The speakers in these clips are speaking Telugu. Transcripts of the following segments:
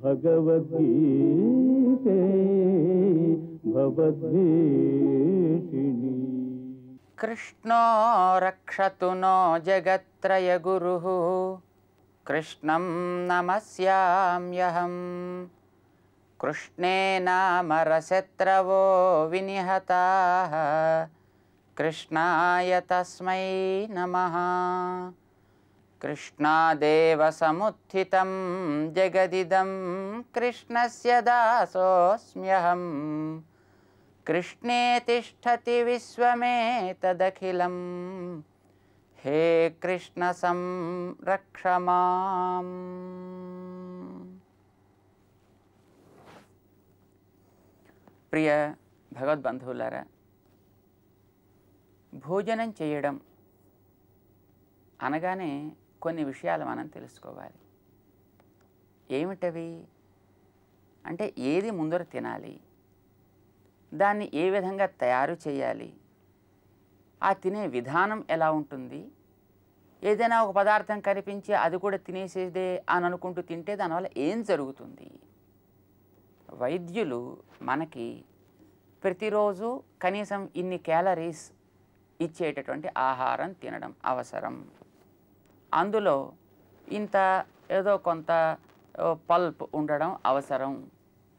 భగవద్గీతే భవద్వేషిణి. కృష్ణో రక్షతు నో జగత్రయగురుః కృష్ణం నమస్యామ్యహం. కృష్ణే నామరశత్రవో వినిహతాః కృష్ణాయ తస్మై నమః. కృష్ణాదేవ సముత్థితం జగదిదం కృష్ణస్య దాసోస్మ్యహం. కృష్ణే తిష్టతి విశ్వమేతదఖిలం హే కృష్ణ సంరక్ష మాం. ప్రియ భగవద్బంధువులారా, భోజనం చేయడం అనగానే కొన్ని విషయాలు మనం తెలుసుకోవాలి. ఏమిటవి అంటే, ఏది ముందర తినాలి, దాన్ని ఏ విధంగా తయారు చేయాలి, ఆ తినే విధానం ఎలా ఉంటుంది, ఏదైనా ఒక పదార్థం కనిపించి అది కూడా తినేసేదే అని అనుకుంటూ తింటే దానివల్ల ఏం జరుగుతుంది. వైద్యులు మనకి ప్రతిరోజు కనీసం ఇన్ని క్యాలరీస్ ఇచ్చేటటువంటి ఆహారం తినడం అవసరం, అందులో ఇంత ఏదో కొంత పల్ప్ ఉండడం అవసరం,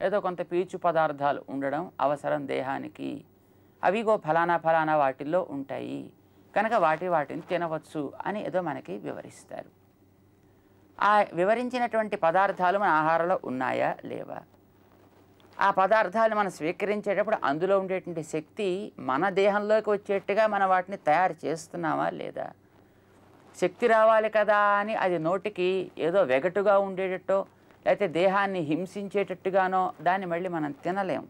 ఏదో కొంత పీచు పదార్థాలు ఉండడం అవసరం దేహానికి, అవిగో ఫలానా ఫలానా వాటిల్లో ఉంటాయి కనుక వాటిని తినవచ్చు అని ఏదో మనకి వివరిస్తారు. ఆ వివరించినటువంటి పదార్థాలు మన ఆహారంలో ఉన్నాయా లేవా, ఆ పదార్థాలు మనం స్వీకరించేటప్పుడు అందులో ఉండేటువంటి శక్తి మన దేహంలోకి వచ్చేట్టుగా మనం వాటిని తయారు చేస్తున్నామా లేదా. శక్తి రావాలి కదా అని అది నోటికి ఏదో వెగటుగా ఉండేటట్టో లేకపోతే దేహాన్ని హింసించేటట్టుగానో దాన్ని మళ్ళీ మనం తినలేము.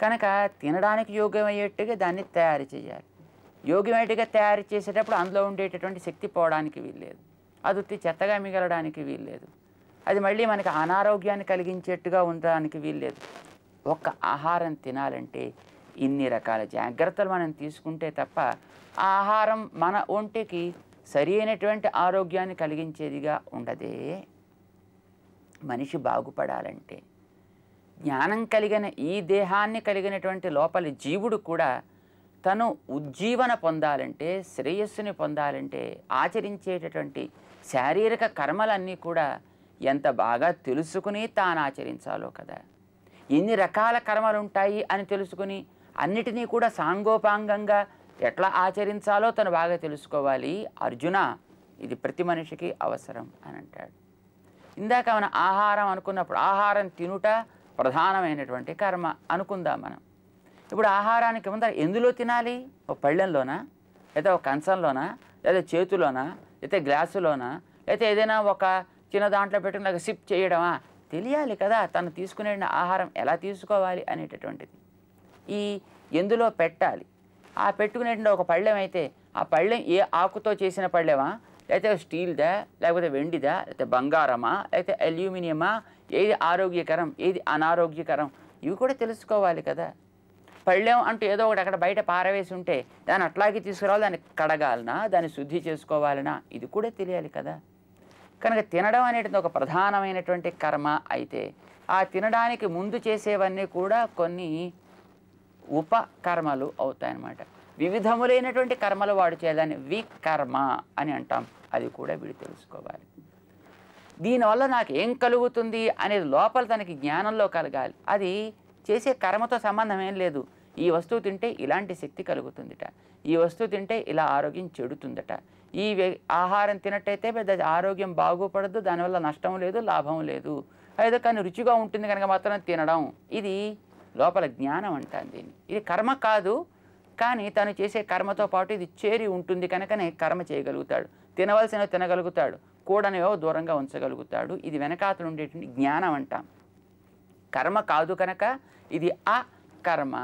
కనుక తినడానికి యోగ్యమయ్యేట్టుగా దాన్ని తయారు చేయాలి. యోగ్యమయ్యేట్టుగా తయారు చేసేటప్పుడు అందులో ఉండేటటువంటి శక్తి పోవడానికి వీల్లేదు, అది ఉత్తి చెత్తగా మిగలడానికి వీల్లేదు, అది మళ్ళీ మనకి అనారోగ్యాన్ని కలిగించేట్టుగా ఉండడానికి వీల్లేదు. ఒక్క ఆహారం తినాలంటే ఇన్ని రకాల జాగ్రత్తలు మనం తీసుకుంటే తప్ప ఆ ఆహారం మన ఒంటికి సరి అయినటువంటి ఆరోగ్యాన్ని కలిగించేదిగా ఉండదే. మనిషి బాగుపడాలంటే జ్ఞానం కలిగిన ఈ దేహాన్ని కలిగినటువంటి లోపలి జీవుడు కూడా తను ఉజ్జీవన పొందాలంటే, శ్రేయస్సుని పొందాలంటే ఆచరించేటటువంటి శారీరక కర్మలన్నీ కూడా ఎంత బాగా తెలుసుకుని తాను ఆచరించాలో కదా. ఎన్ని రకాల కర్మలు ఉంటాయి అని తెలుసుకుని అన్నిటినీ కూడా సాంగోపాంగంగా ఎట్లా ఆచరించాలో తను బాగా తెలుసుకోవాలి. అర్జున, ఇది ప్రతి మనిషికి అవసరం అని అంటాడు. ఇందాక మన ఆహారం అనుకున్నప్పుడు ఆహారం తినుట ప్రధానమైనటువంటి కర్మ అనుకుందాం మనం. ఇప్పుడు ఆహారానికి ముందర ఎందులో తినాలి, ఒక పళ్ళెంలోనా, లేదా ఒక కంచంలోనా, లేదా చేతిలోనా, లేదా గ్లాసులోనా, లేదా ఏదైనా ఒక చిన్న దాంట్లో పెట్టుకుని సిప్ చేయడమా, తెలియాలి కదా తను తీసుకునే ఆహారం ఎలా తీసుకోవాలి అనేటటువంటిది. ఈ ఎందులో పెట్టాలి, ఆ పెట్టుకునేటువంటి ఒక పళ్ళెం అయితే ఆ పళ్ళెం ఏ ఆకుతో చేసిన పళ్ళెమా, లేకపోతే స్టీల్దా, లేకపోతే వెండిదా, లేకపోతే బంగారమా, లేకపోతే అల్యూమినియమా, ఏది ఆరోగ్యకరం ఏది అనారోగ్యకరం ఇవి కూడా తెలుసుకోవాలి కదా. పళ్ళెం అంటూ ఏదో ఒకటి అక్కడ బయట పారవేసి ఉంటే దాన్ని అట్లాగే తీసుకురావాలి, దాన్ని కడగాలనా, దాన్ని శుద్ధి చేసుకోవాలనా, ఇది కూడా తెలియాలి కదా. కనుక తినడం అనేటిది ఒక ప్రధానమైనటువంటి కర్మ అయితే ఆ తినడానికి ముందు చేసేవన్నీ కూడా కొన్ని ఉపకర్మలు అవుతాయన్నమాట. వివిధములైనటువంటి కర్మలు వాడు చేయాలని వికర్మ అని అంటాం, అది కూడా వీడు తెలుసుకోవాలి. దీనివల్ల నాకు ఏం కలుగుతుంది అనేది లోపల తనకి జ్ఞానంలో కలగాలి. అది చేసే కర్మతో సంబంధం ఏం లేదు. ఈ వస్తువు తింటే ఇలాంటి శక్తి కలుగుతుందిట, ఈ వస్తువు తింటే ఇలా ఆరోగ్యం చెడుతుందట, ఈ ఆహారం తినట్టయితే పెద్ద ఆరోగ్యం బాగుపడదు, దానివల్ల నష్టం లేదు లాభం లేదు, అయితే కానీ రుచిగా ఉంటుంది కనుక మాత్రం తినడం, ఇది లోపల జ్ఞానం అంటాను దీన్ని. ఇది కర్మ కాదు, కానీ తను చేసే కర్మతో పాటు ఇది చేరి ఉంటుంది కనుకనే కర్మ చేయగలుగుతాడు, తినవలసినవి తినగలుగుతాడు, కూడనివో దూరంగా ఉంచగలుగుతాడు. ఇది వెనకాతలు ఉండేటువంటి జ్ఞానం అంటాం. కర్మ కాదు కనుక ఇది అకర్మ.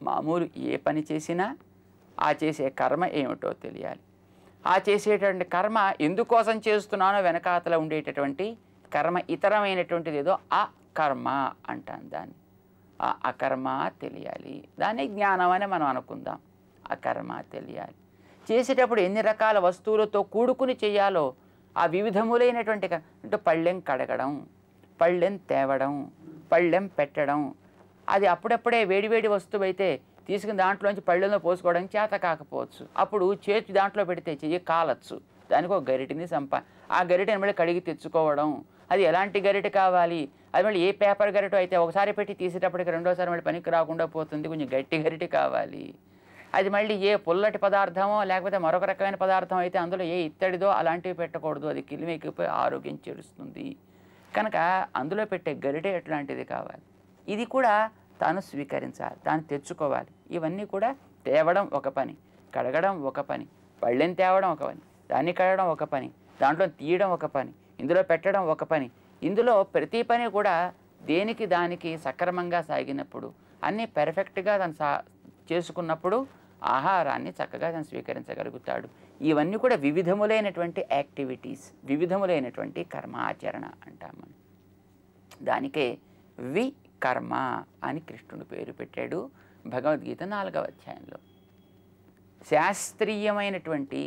మామూలు ఏ పని చేసినా ఆ చేసే కర్మ ఏమిటో తెలియాలి. ఆ చేసేటువంటి కర్మ ఎందుకోసం చేస్తున్నానో వెనకాతల ఉండేటటువంటి కర్మ ఇతరమైనటువంటిది ఏదో అకర్మ అంటాను దాన్ని. ఆ అకర్మ తెలియాలి, దాన్ని జ్ఞానం అని మనం అనుకుందాం. అకర్మ తెలియాలి. చేసేటప్పుడు ఎన్ని రకాల వస్తువులతో కూడుకుని చేయాలో ఆ వివిధములైనటువంటి అంటే పళ్ళెం కడగడం, పళ్ళెం తేవడం, పళ్ళెం పెట్టడం, అది అప్పుడప్పుడే వేడివేడి వస్తువు అయితే తీసుకుని దాంట్లోంచి పళ్ళెంలో పోసుకోవడం చేత కాకపోవచ్చు. అప్పుడు చేతి దాంట్లో పెడితే చెయ్యి కాలచ్చు. దానికి ఒక గరిటెని ఆ గరిటెని మళ్ళీ కడిగి తెచ్చుకోవడం. అది ఎలాంటి గరిటె కావాలి, అది మళ్ళీ ఏ పేపర్ గరిటె అయితే ఒకసారి పెట్టి తీసేటప్పటికి రెండోసారి మళ్ళీ పనికి రాకుండా పోతుంది. కొంచెం గట్టి గరిటె కావాలి. అది మళ్ళీ ఏ పుల్లటి పదార్థమో లేకపోతే మరొక రకమైన పదార్థం అయితే అందులో ఏ ఇత్తడిదో అలాంటివి పెట్టకూడదు. అది కిలిమెక్కిపోయి ఆరోగ్యం చెడుస్తుంది. కనుక అందులో పెట్టే గరిటె ఎట్లాంటిది కావాలి. ఇది కూడా తాను స్వీకరించాలి, తాను తెచ్చుకోవాలి. ఇవన్నీ కూడా తేవడం ఒక పని, కడగడం ఒక పని, పళ్ళెం తేవడం ఒక పని, దాన్ని కడగడం ఒక పని, దాంట్లో తీయడం ఒక పని, ఇందులో పెట్టడం ఒక పని. ఇందులో ప్రతి పని కూడా దేనికి దానికి సక్రమంగా సాగినప్పుడు, అన్నీ పెర్ఫెక్ట్గా తను చేసుకున్నప్పుడు ఆహారాన్ని చక్కగా తను స్వీకరించగలుగుతాడు. ఇవన్నీ కూడా వివిధములైనటువంటి యాక్టివిటీస్, వివిధములైనటువంటి కర్మాచరణ అంటాం మనం. దానికే వికర్మ అని కృష్ణుడు పేరు పెట్టాడు భగవద్గీత 4వ అధ్యాయంలో. శాస్త్రీయమైనటువంటి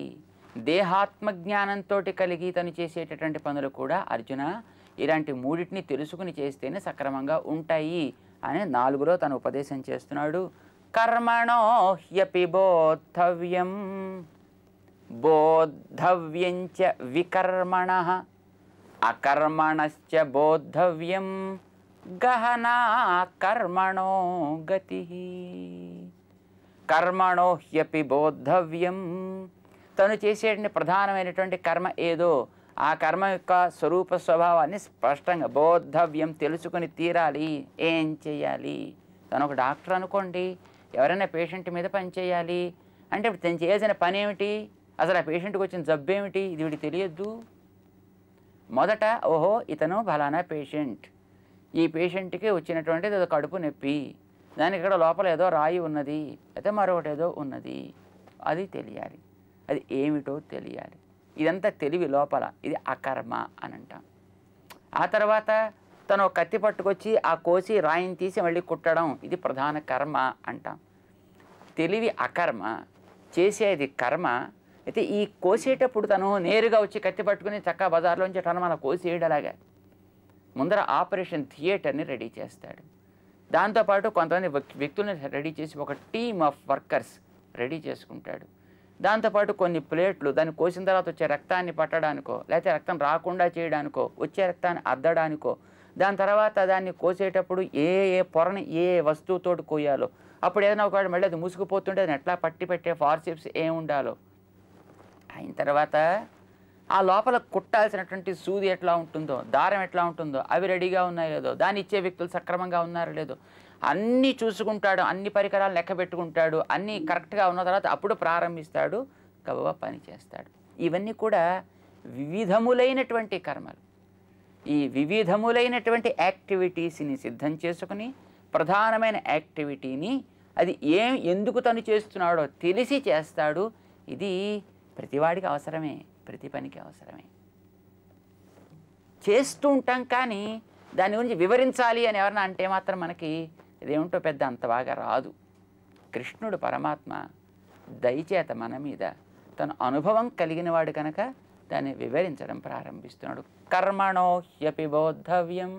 దేహాత్మజ్ఞానంతో కలిగి తను చేసేటటువంటి పనులు కూడా అర్జున ఇలాంటి మూడింటిని తెలుసుకుని చేస్తేనే సక్రమంగా ఉంటాయి అని 4లో తను ఉపదేశం చేస్తున్నాడు. కర్మణో హ్యపి బోద్ధవ్యం బోద్ధవ్యంచ వికర్మణః అకర్మణశ్చ బోద్ధవ్యం గహనా కర్మణో గతిః. కర్మణో హ్యపి బోద్ధవ్యం, తను చేసేటువంటి ప్రధానమైనటువంటి కర్మ ఏదో ఆ కర్మ యొక్క స్వరూప స్వభావాన్ని స్పష్టంగా బోద్ధవ్యం తెలుసుకుని తీరాలి. ఏం చేయాలి? తను ఒక డాక్టర్ అనుకోండి, ఎవరైనా పేషెంట్ మీద పని చేయాలి అంటే ఇప్పుడు తను చేయాల్సిన పని ఏమిటి, అసలు ఆ పేషెంట్కి వచ్చిన జబ్బు ఏమిటి, ఇది వీడికి తెలియద్దు. మొదట ఓహో ఇతను ఫలానా పేషెంట్, ఈ పేషెంట్కి వచ్చినటువంటిది ఏదో కడుపు నొప్పి, దానికి ఇక్కడ లోపల ఏదో రాయి ఉన్నది అయితే మరొకటి ఏదో ఉన్నది, అది తెలియాలి. అది ఏమిటో తెలియాలి. ఇదంతా తెలివి లోపల, ఇది అకర్మ అని అంటాం. ఆ తర్వాత తను కత్తి పట్టుకొచ్చి ఆ కోసి రాయిని తీసి మళ్ళీ కుట్టడం, ఇది ప్రధాన కర్మ అంటాం. తెలివి అకర్మ, చేసేది కర్మ. అయితే ఈ కోసేటప్పుడు తను నేరుగా వచ్చి కత్తి పట్టుకుని చక్కగా బజార్లోంచి తను మన కోసేయడలాగా ముందర ఆపరేషన్ థియేటర్ని రెడీ చేస్తాడు. దాంతోపాటు కొంతమంది వ్యక్తులను రెడీ చేసి ఒక టీమ్ ఆఫ్ వర్కర్స్ రెడీ చేసుకుంటాడు. దాంతోపాటు కొన్ని ప్లేట్లు దాన్ని కోసిన తర్వాత వచ్చే రక్తాన్ని పట్టడానికో లేకపోతే రక్తం రాకుండా చేయడానికో వచ్చే రక్తాన్ని అద్దడానికో, దాని తర్వాత దాన్ని కోసేటప్పుడు ఏ ఏ పొరని ఏ వస్తువుతోటి కోయాలో, అప్పుడు ఏదైనా ఒకవేళ మళ్ళీ అది మూసుకుపోతుంటే దాన్ని ఎట్లా పట్టి పెట్టే ఫార్సిప్స్ ఏం ఉండాలో, అయిన తర్వాత ఆ లోపల కుట్టాల్సినటువంటి సూది ఎట్లా ఉంటుందో, దారం ఎట్లా ఉంటుందో, అవి రెడీగా ఉన్నాయో లేదో, దాన్ని ఇచ్చే వ్యక్తులు సక్రమంగా ఉన్నారో లేదో అన్నీ చూసుకుంటాడు. అన్ని పరికరాలు లెక్క పెట్టుకుంటాడు. అన్నీ కరెక్ట్గా ఉన్న తర్వాత అప్పుడు ప్రారంభిస్తాడు, గబగబా పని చేస్తాడు. ఇవన్నీ కూడా వివిధములైనటువంటి కర్మలు. ఈ వివిధములైనటువంటి యాక్టివిటీస్ని సిద్ధం చేసుకుని ప్రధానమైన యాక్టివిటీని అది ఎందుకు తను చేస్తున్నాడో తెలిసి చేస్తాడు. ఇది ప్రతివాడికి అవసరమే, ప్రతి పనికి అవసరమే. చేస్తూ ఉంటాం కానీ దాని గురించి వివరించాలి అని ఎవరన్నా అంటే మాత్రం మనకి ఇదేమిటో పెద్ద అంత బాగా రాదు. కృష్ణుడు పరమాత్మ దయచేత మన మీద తన అనుభవం కలిగిన వాడు కనుక దాన్ని వివరించడం ప్రారంభిస్తున్నాడు. కర్మణో హ్యపి బోద్ధవ్యం,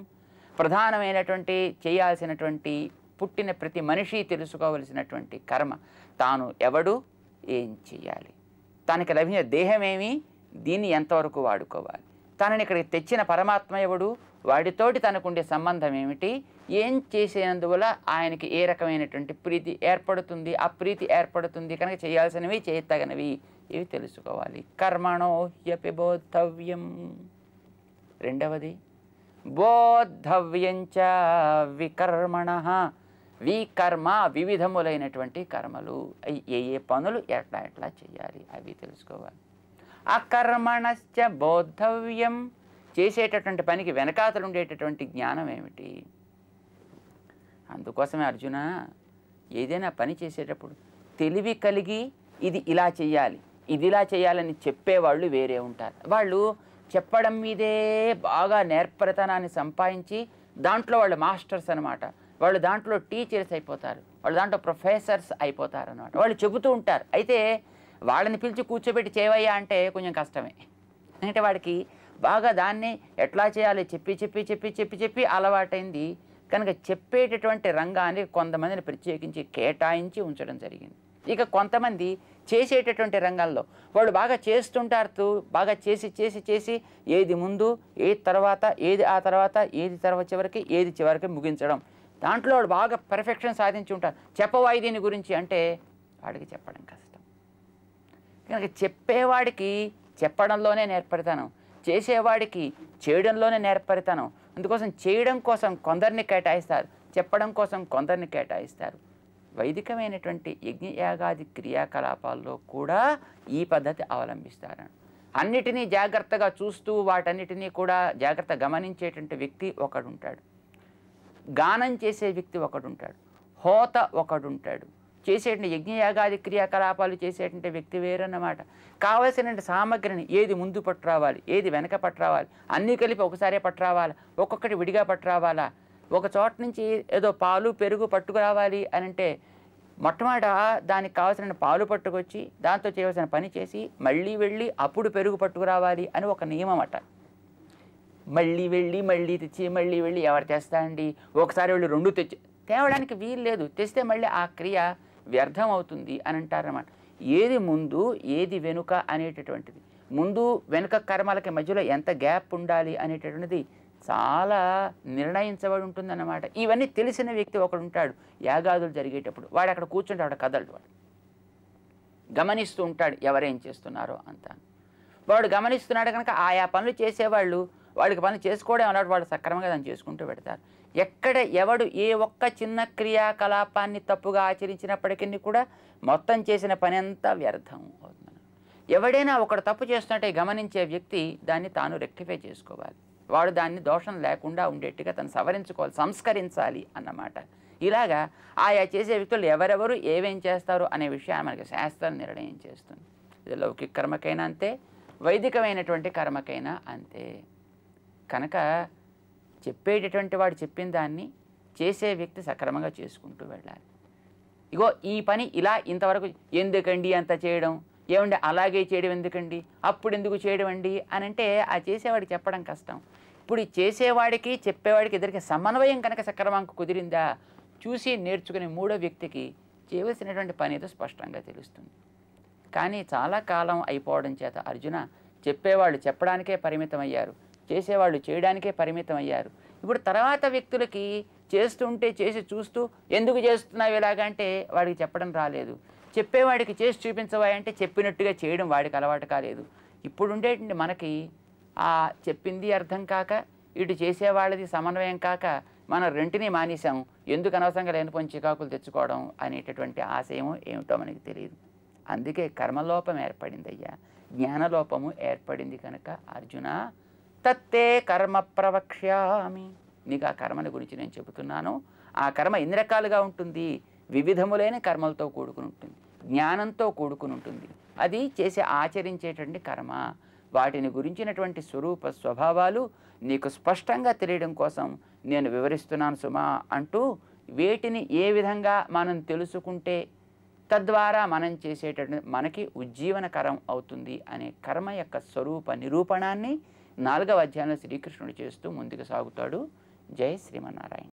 ప్రధానమైనటువంటి చేయాల్సినటువంటి పుట్టిన ప్రతి మనిషి తెలుసుకోవలసినటువంటి కర్మ, తాను ఎవడు, ఏం చెయ్యాలి, తనకి లభించిన దేహమేమి, దీన్ని ఎంతవరకు వాడుకోవాలి, తనని ఇక్కడికి తెచ్చిన పరమాత్మ ఎవడు, వాడితోటి తనకుండే సంబంధం ఏమిటి, ఏం చేసేందువల్ల ఆయనకి ఏ రకమైనటువంటి ప్రీతి ఏర్పడుతుంది, ఆ ప్రీతి ఏర్పడుతుంది కనుక చేయాల్సినవి చేయతగనవి ఇవి తెలుసుకోవాలి. కర్మణో హ్యపి బోద్ధవ్యం. రెండవది బోద్ధవ్యంచ వికర్మణః. వికర్మ వివిధములైనటువంటి కర్మలు, ఏ ఏ పనులు ఎట్లా ఎట్లా చేయాలి అవి తెలుసుకోవాలి. అకర్మణశ్చ బోద్ధవ్యం, చేసేటటువంటి పనికి వెనకాతలు ఉండేటటువంటి జ్ఞానం ఏమిటి. అందుకోసమే అర్జున ఏదైనా పని చేసేటప్పుడు తెలివి కలిగి ఇది ఇలా చేయాలి, ఇది ఇలా చేయాలని చెప్పేవాళ్ళు వేరే ఉంటారు. వాళ్ళు చెప్పడం మీదే బాగా నేర్పరితనాన్ని సంపాదించి దాంట్లో వాళ్ళు మాస్టర్స్ అనమాట. వాళ్ళు దాంట్లో టీచర్స్ అయిపోతారు, వాళ్ళు దాంట్లో ప్రొఫెసర్స్ అయిపోతారు అనమాట. వాళ్ళు చెబుతూ ఉంటారు. అయితే వాళ్ళని పిలిచి కూర్చోబెట్టి చేయవయ్యా అంటే కొంచెం కష్టమే. అంటే వాడికి బాగా దాన్ని ఎట్లా చేయాలి చెప్పి చెప్పి చెప్పి చెప్పి చెప్పి అలవాటైంది కనుక చెప్పేటటువంటి రంగాన్ని కొంతమందిని ప్రత్యేకించి కేటాయించి ఉంచడం జరిగింది. ఇక కొంతమంది చేసేటటువంటి రంగాల్లో వాళ్ళు బాగా చేస్తుంటారు, బాగా చేసి చేసి చేసి ఏది ముందు ఏది తర్వాత ఏది ఆ తర్వాత ఏది తర్వాత చివరికి ముగించడం, దాంట్లో వాడు బాగా పర్ఫెక్షన్ సాధించి ఉంటారు. చెప్పవాయి దీని గురించి అంటే వాడికి చెప్పడం కష్టం. కనుక చెప్పేవాడికి చెప్పడంలోనే నేర్పరితనం, చేసేవాడికి చేయడంలోనే నేర్పరితనం. అందుకోసం చేయడం కోసం కొందరిని కేటాయిస్తారు, చెప్పడం కోసం కొందరిని కేటాయిస్తారు. వైదికమైనటువంటి యజ్ఞయాగాది క్రియాకలాపాల్లో కూడా ఈ పద్ధతి అవలంబిస్తారు. అన్నిటినీ జాగ్రత్తగా చూస్తూ వాటన్నిటినీ కూడా జాగ్రత్త గమనించేటువంటి వ్యక్తి ఒకడుంటాడు, గానం చేసే వ్యక్తి ఒకడుంటాడు, హోత ఒకడుంటాడు, చేసేటువంటి యజ్ఞయాగాది క్రియాకలాపాలు చేసేటువంటి వ్యక్తి వేరన్నమాట. కావలసిన సామగ్రిని ఏది ముందు పట్టురావాలి ఏది వెనక పట్టురావాలి అన్నీ కలిపి ఒకసారే పట్టురావాలా, ఒక్కొక్కటి విడిగా పట్టురావాలా, ఒక చోట నుంచి ఏదో పాలు పెరుగు పట్టుకురావాలి అని అంటే మొట్టమొదట దానికి కావాల్సిన పాలు పట్టుకొచ్చి దాంతో చేయవలసిన పని చేసి మళ్ళీ వెళ్ళి అప్పుడు పెరుగు పట్టుకురావాలి అని ఒక నియమం అట. మళ్ళీ వెళ్ళి మళ్ళీ తెచ్చి మళ్ళీ వెళ్ళి ఎవరు తెస్తాండి, ఒకసారి వెళ్ళి రెండు తేవడానికి వీలు లేదు, తెస్తే మళ్ళీ ఆ క్రియ వ్యర్థం అవుతుంది అని అంటారన్నమాట. ఏది ముందు ఏది వెనుక అనేటటువంటిది, ముందు వెనుక కర్మలకి మధ్యలో ఎంత గ్యాప్ ఉండాలి అనేటటువంటిది చాలా నిర్ణయించబడి ఉంటుందన్నమాట. ఇవన్నీ తెలిసిన వ్యక్తి ఒకడు ఉంటాడు యాగాదులు జరిగేటప్పుడు, వాడు అక్కడ కూర్చుంటాడు, కదలడు, వాడు గమనిస్తూ ఉంటాడు ఎవరేం చేస్తున్నారో అంతా. వాడు గమనిస్తున్నాడు కనుక ఆయా పనులు చేసేవాళ్ళు వాడికి పనులు చేసుకోవడం అన్నాడు, వాడు సక్రమంగా దాన్ని చేసుకుంటూ పెడతారు. ఎక్కడ ఎవడు ఏ ఒక్క చిన్న క్రియాకలాపాన్ని తప్పుగా ఆచరించినప్పటికీ కూడా మొత్తం చేసిన పని అంతా వ్యర్థం అవుతుంది. ఎవడైనా ఒకడు తప్పు చేస్తున్నట్టే గమనించే వ్యక్తి దాన్ని తాను రెక్టిఫై చేసుకోవాలి, వాడు దాన్ని దోషం లేకుండా ఉండేట్టుగా తను సవరించుకోవాలి, సంస్కరించాలి అన్నమాట. ఇలాగా ఆయా చేసే వ్యక్తులు ఎవరెవరు ఏమేం చేస్తారు అనే విషయాన్ని మనకి శాస్త్రం నిర్ణయం చేస్తుంది. ఇది లౌకిక కర్మకైనా అంతే, వైదికమైనటువంటి కర్మకైనా అంతే. కనుక చెప్పేటటువంటి వాడు చెప్పిన దాన్ని చేసే వ్యక్తి సక్రమంగా చేసుకుంటూ వెళ్ళాలి. ఇగో ఈ పని ఇలా ఇంతవరకు ఎందుకండి అంత చేయడం, ఏమండి అలాగే చేయడం ఎందుకండి, అప్పుడు ఎందుకు చేయడం అండి అని అంటే ఆ చేసేవాడికి చెప్పడం కష్టం. ఇప్పుడు ఈ చేసేవాడికి చెప్పేవాడికి ఇద్దరికి సమన్వయం కనుక సక్రమంగా కుదిరిందా చూసి నేర్చుకునే మూడో వ్యక్తికి చేయవలసినటువంటి పని ఏదో స్పష్టంగా తెలుస్తుంది. కానీ చాలా కాలం అయిపోవడం చేత అర్జున చెప్పేవాళ్ళు చెప్పడానికే పరిమితం అయ్యారు, చేసేవాళ్ళు చేయడానికే పరిమితం అయ్యారు. ఇప్పుడు తర్వాత వ్యక్తులకి చేస్తుంటే చేసి చూస్తూ ఎందుకు చేస్తున్నావు ఇలాగంటే వాడికి చెప్పడం రాలేదు, చెప్పేవాడికి చేసి చూపించవా అంటే చెప్పినట్టుగా చేయడం వాడికి అలవాటు కాలేదు. ఇప్పుడు ఉండేటువంటి మనకి ఆ చెప్పింది అర్థం కాక ఇటు చేసేవాళ్ళది సమన్వయం కాక మనం రెంటిని మానేసాం, ఎందుకు అనవసరంగా లేనిపోయిన చికాకులు తెచ్చుకోవడం అనేటటువంటి ఆశయము ఏమిటో మనకి తెలియదు. అందుకే కర్మలోపం ఏర్పడింది అయ్యా, జ్ఞానలోపము ఏర్పడింది. కనుక అర్జున తత్తే కర్మ ప్రవక్ష్యామి, నీకు ఆ కర్మల గురించి నేను చెబుతున్నాను. ఆ కర్మ ఎన్ని రకాలుగా ఉంటుంది, వివిధములైన కర్మలతో కూడుకుని ఉంటుంది, జ్ఞానంతో కూడుకుని ఉంటుంది. అది చేసి ఆచరించేటువంటి కర్మ. వాటిని గురించినటువంటి స్వరూప స్వభావాలు నీకు స్పష్టంగా తెలియడం కోసం నేను వివరిస్తున్నాను సుమా అంటూ, వేటిని ఏ విధంగా మనం తెలుసుకుంటే తద్వారా మనం చేసేటటువంటి మనకి ఉజ్జీవనకరం అవుతుంది అనే కర్మ యొక్క స్వరూప నిరూపణాన్ని 4వ అధ్యాయంలో శ్రీకృష్ణుడు చేస్తూ ముందుకు సాగుతాడు. జై శ్రీమన్నారాయణ.